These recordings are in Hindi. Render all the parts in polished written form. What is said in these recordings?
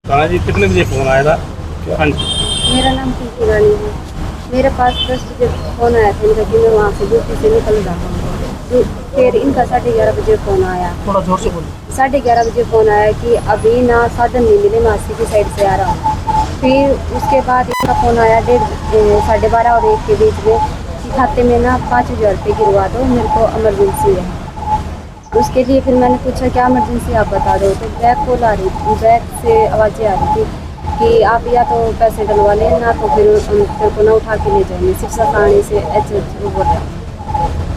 हाँ जी, कितने बजे फोन आया था? हाँ जी। मेरा नाम प्रीति रानी है। मेरे पास 10 बजे फ़ोन आया था इनका कि मैं वहाँ से ड्यूटी से निकल रहा हूँ। फिर इनका 11:30 बजे फ़ोन आया। थोड़ा जोर से बोलो। 11:30 बजे फ़ोन आया कि अभी ना साधन नहीं मिले, मैं अस्सी की साइड से आ रहा हूँ। फिर उसके बाद इनका फ़ोन आया 12:30 और 1 के बीच में कि खाते में ना 5,000 रुपये गिरवा दो, मेरे को इमरजेंसी है। उसके लिए फिर मैंने पूछा क्या इमरजेंसी आप बता दो, तो बैक कॉल आ रही थी, बैक से आवाज़ें आ रही थी कि आप या तो पैसे डलवा लें ना तो फिर हम तेरे को ना उठा के ले जाएंगे सिरसा थाने से वो बोल रहा।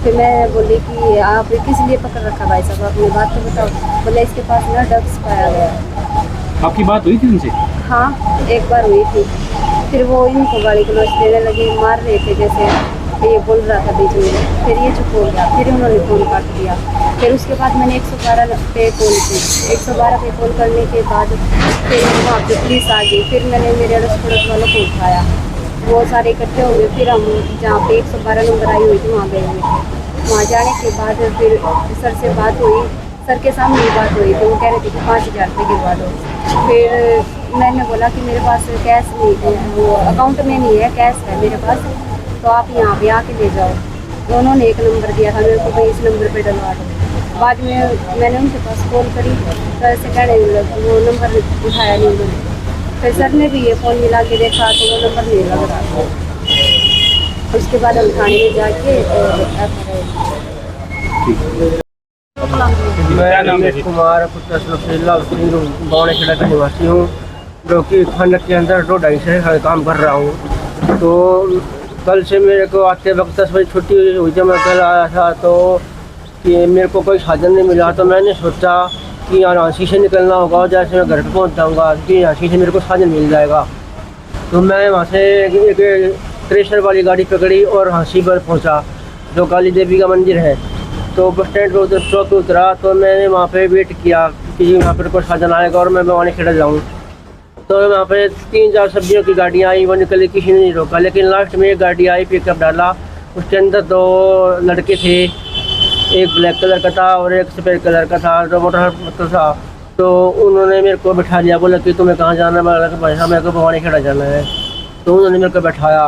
फिर मैं बोली कि आप किस लिए पकड़ रखा भाई साहब, अपनी बात तो बताओ। बोले इसके पास ना ड्रग्स पाया गया है। आपकी बात हुई थी उनसे? हाँ, एक बार हुई थी। फिर वो इनको गाली गलौज देने लगे, मार रहे थे जैसे। फिर ये बोल रहा था बीच में, फिर ये चुप हो गया, फिर उन्होंने फ़ोन काट दिया। फिर उसके बाद मैंने 112 पे कॉल की। 112 पे कॉल करने के बाद फिर वहाँ पे पुलिस आ गई। फिर मैंने मेरे अड़ोस पड़ोस वालों को उठाया, वो सारे इकट्ठे हो गए। फिर हम जहाँ पे 112 नंबर आई हुई थी वहाँ गए हुए थे। वहाँ जाने के बाद फिर सर से बात हुई, सर के सामने ही बात हुई। तो वो कह रहे थे कि 5,000 रुपये गिरवा दो। फिर मैंने बोला कि मेरे पास कैश नहीं है, वो अकाउंट में नहीं है, कैश है मेरे पास, तो आप यहाँ पे आके ले जाओ। तो उन्होंने एक नंबर दिया था मेरे को, भाई इस नंबर पे डलवा दो। बाद में मैंने उनके पास कॉल करी तो ऐसे कहने लगे, वो नंबर उठाया नहीं उन्होंने। फिर सर ने भी ये फ़ोन मिला के देखा तो वो नंबर नहीं लग रहा था। उसके बाद हम थाने में जाके और क्या मैं नाम है रमेश जी? कुमार पुत्र सलफीला सिंह बौने खेड़ा का निवासी हूँ, जो कि खंड के अंदर 2-2.5 से काम कर रहा हूँ। तो कल से मेरे को आते वक्त 10 बजे छुट्टी हुई थी। मैं कल आया था तो कि मेरे को कोई साधन नहीं मिला, तो मैंने सोचा कि यहाँ रांची से निकलना होगा, जैसे मैं घर पर पहुँच जाऊँगा कि रांची से मेरे को साधन मिल जाएगा। तो मैं वहाँ से एक क्रेशर वाली गाड़ी पकड़ी और हाँसी पर पहुँचा, जो काली देवी का मंदिर है। तो बस स्टैंड पर उधर चौक पे उतरा तो मैंने वहाँ पे वेट किया कि वहाँ पर कोई साधन आएगा और मैं वहाँ खेड़ा जाऊँ। तो वहाँ पे 3-4 सब्जियों की गाड़ियाँ आई, वो निकली, किसी ने नहीं रोका। लेकिन लास्ट में एक गाड़ी आई, पिकअप डाला, उसके अंदर 2 लड़के थे, एक ब्लैक कलर का था और एक सफ़ेद कलर का था, जो मोटर था। तो उन्होंने मेरे को बैठा लिया, बोला कि तुम्हें कहाँ जाना है? मैं बोला कि भाई साहब मेरे को भवानी खेड़ा जाना है। तो उन्होंने मेरे को बैठाया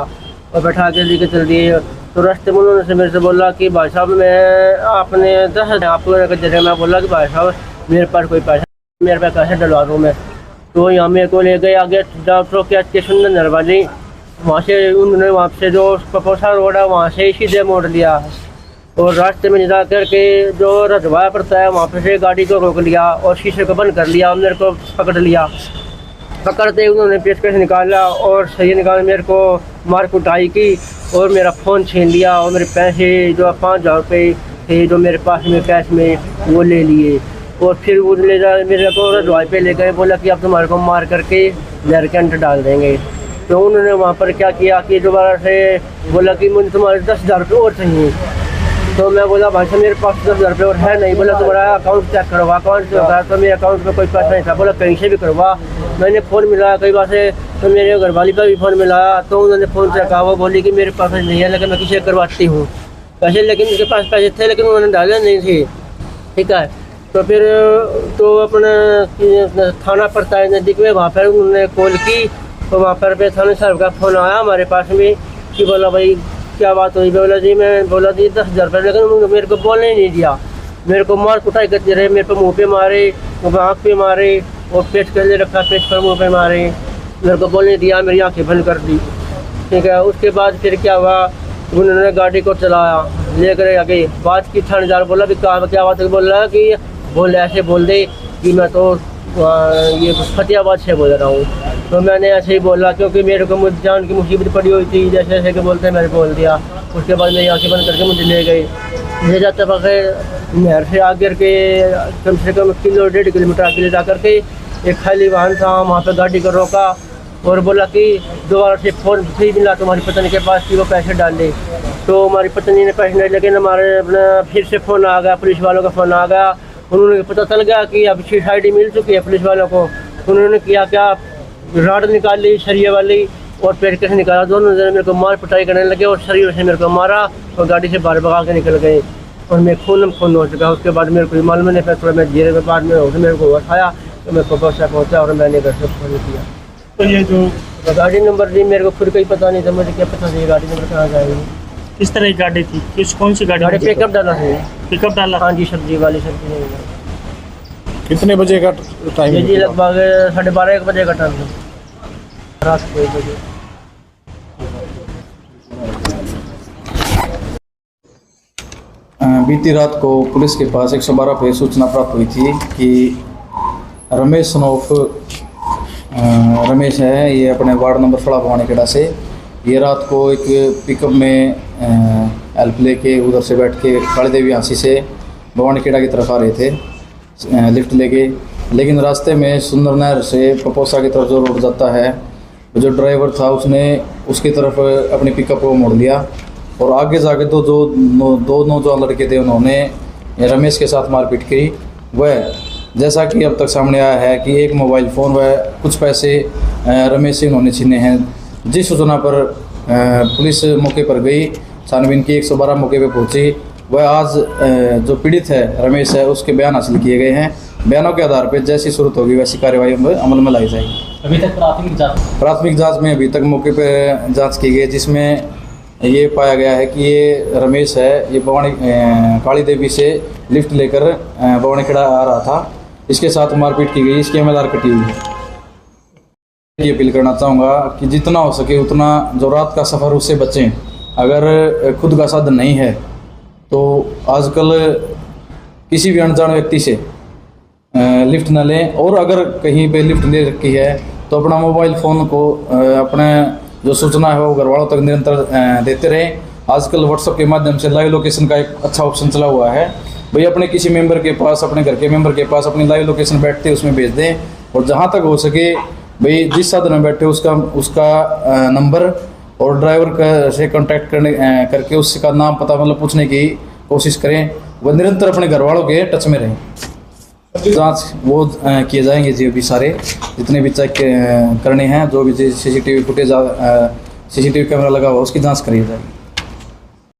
और बैठा के लेके चल दिए। तो रास्ते में उन्होंने मेरे से बोला कि भाई साहब मैं आपने 10 आपको जगह, मैं बोला कि भाई साहब मेरे पास कोई पैसा, मेरे पास कैसे डलवा दूँ मैं? तो यहाँ मेरे को ले गए आगे डॉक्टरों के स्टेशन नरवाली, वहाँ से उन्होंने वहाँ से जो पपोसा रोड है वहाँ से सीधे मोड़ लिया और रास्ते में जा कर के जो रजवाया पड़ता है वहाँ पे से गाड़ी को रोक लिया और शीशे को बंद कर लिया। मेरे को पकड़ लिया, पकड़ते उन्होंने पेचकश निकाला और सही निकाल मेरे को मार कुटाई की और मेरा फ़ोन छीन लिया और मेरे पैसे जो 5,000 रुपये थे जो मेरे पास में कैश में, वो ले लिए। और फिर वो ले जा मेरे को रजवाई पे ले गए, बोला कि अब तुम्हारे को मार करके नहर के अंदर डाल देंगे। तो उन्होंने वहाँ पर क्या किया कि दोबारा से बोला कि मुझे तुम्हारे 10,000 रुपये और चाहिए। तो मैं बोला भाई साहब मेरे पास 10,000 रुपये और है नहीं। बोला तुम्हारा अकाउंट चेक करवा, अकाउंट से होता है। तो मेरे अकाउंट में कोई पैसा नहीं था। बोला कहीं से भी करवा। मैंने फ़ोन मिलाया कई बार से, तो मेरे घरवाली का भी फ़ोन मिलाया, तो उन्होंने फ़ोन से कहा, वो बोली कि मेरे पास नहीं है लेकिन मैं किसी से करवाती हूँ पैसे, लेकिन उनके पास पैसे थे लेकिन उन्होंने डाले नहीं थे। ठीक है, तो फिर तो अपना थाना पड़ता है नज़दीक में, वहाँ पर उन्होंने कॉल की। तो वहाँ पर थाना साहब का फ़ोन आया हमारे पास में कि बोला भाई क्या बात हुई? बोला जी मैं बोला जी 10,000 रुपये, लेकिन मेरे को बोलने ही नहीं दिया। मेरे को मार कुटाई करते रहे, मेरे को मुँह पे मारे, आँख पे मारे और पेट के लिए रखा, पेट पर मुँह पे मारे, मेरे को बोलने दिया, मेरी आँखें बंद कर दी। ठीक है, उसके बाद फिर क्या हुआ, उन्होंने गाड़ी को चलाया लेकर आगे। बात की थानेदार बोला भी क्या बात है? बोल रहा है कि बोल ऐसे बोल दे कि मैं तो ये फतेहाबाद से बोल रहा हूँ। तो मैंने ऐसे ही बोला क्योंकि मेरे को मुझे जान की मुसीबत पड़ी हुई थी, जैसे जैसे कि बोलते मैंने बोल दिया। उसके बाद मेरी आँखें बंद करके मुझे ले गए, ले जाते वक्त नहर से आगे के कम से कम 1-1.5 किलोमीटर आगे ले जा करके एक खाली वाहन था, वहाँ पर गाड़ी को रोका और बोला कि दोबारा से फ़ोन फिर मिला तुम्हारी पत्नी के पास कि वो पैसे डाल दे। तो हमारी पत्नी ने पैसे नहीं, लेकिन हमारे अपना फिर से फ़ोन आ गया, पुलिस वालों का फ़ोन आ गया। उन्होंने पता चल गया कि अब सीआईडी मिल चुकी है पुलिस वालों को। उन्होंने किया क्या, राड निकाल ली सरिये वाली और पेचकश निकाला, दोनों जने मेरे को मार पिटाई करने लगे और सरिये से मेरे को मारा और गाड़ी से बाहर भगा के निकल गए और मैं खून हो चुका। उसके बाद मेरे को मालूम नहीं, फिर थोड़ा मैं धीरे में बाद में मेरे को उठाया, तो मैं पपोसा पहुंचा और मैंने घर से फ़ोन किया। तो ये जो तो गाड़ी नंबर जी मेरे को खुद का ही पता नहीं था, मुझे क्या पता था ये गाड़ी नंबर कहाँ जाएगी। किस तरह की गाड़ी थी, कौन सी गाड़ी गाड़ी पिकअप डाला है। पिकअप डाला? हाँ जी, सब्जी वाली सब्जी नहीं है। कितने बजे का टाइम? ये जी लगभग 12:30 बजे का टाइम था, रात को 1 बजे। बीती रात को पुलिस के पास 112 पे सूचना प्राप्त हुई थी कि रमेश सनोफ रमेश है, ये अपने वार्ड नंबर 16 भवानीखेड़ा से ये रात को एक पिकअप में हेल्प लेके उधर से बैठ के काली देवी हांसी से भवानीखेड़ा की तरफ आ रहे थे लिफ्ट लेके। लेकिन रास्ते में सुंदर नहर से पपोसा की तरफ जो रोड जाता है, जो ड्राइवर था उसने उसकी तरफ अपनी पिकअप को मोड़ लिया और आगे जाके दो नौजवान लड़के थे, उन्होंने रमेश के साथ मारपीट की। वह जैसा कि अब तक सामने आया है कि एक मोबाइल फ़ोन व कुछ पैसे रमेश से उन्होंने छीने हैं। जिस सूचना पर पुलिस मौके पर गई, छानबीन की 112 मौके पर पहुंची। वह आज जो पीड़ित है रमेश है उसके बयान हासिल किए गए हैं। बयानों के आधार पर जैसी सूरत होगी वैसी कार्रवाई अमल में लाई जाएगी। अभी तक प्राथमिक जांच में अभी तक मौके पर जांच की गई, जिसमें ये पाया गया है कि ये रमेश है, ये काली देवी से लिफ्ट लेकर भवानीखेड़ा आ रहा था। इसके साथ मारपीट की गई, इसकी एमएलआर कटी हुई है। ये अपील करना चाहूँगा कि जितना हो सके उतना जो रात का सफ़र उससे बचें। अगर खुद का साधन नहीं है तो आजकल किसी भी अनजान व्यक्ति से लिफ्ट न लें, और अगर कहीं पे लिफ्ट ले रखी है तो अपना मोबाइल फ़ोन को अपने जो सूचना है वो घर वालों तक निरंतर देते रहें। आजकल व्हाट्सएप के माध्यम से लाइव लोकेशन का एक अच्छा ऑप्शन चला हुआ है। भाई अपने किसी मेंबर के पास, अपने घर के मेंबर के पास अपनी लाइव लोकेशन बैठते उसमें भेज दें, और जहाँ तक हो सके भाई जिस साधन में बैठे उसका नंबर और ड्राइवर का से कांटेक्ट करके उसका नाम पता मतलब पूछने की कोशिश करें। वह निरंतर अपने घर वालों के टच में रहें। जांच वो किए जाएंगे जी, अभी सारे जितने भी चेक करने हैं, जो भी सीसीटीवी फुटेज सीसीटीवी कैमरा लगा हुआ उसकी जांच करी जाएगी।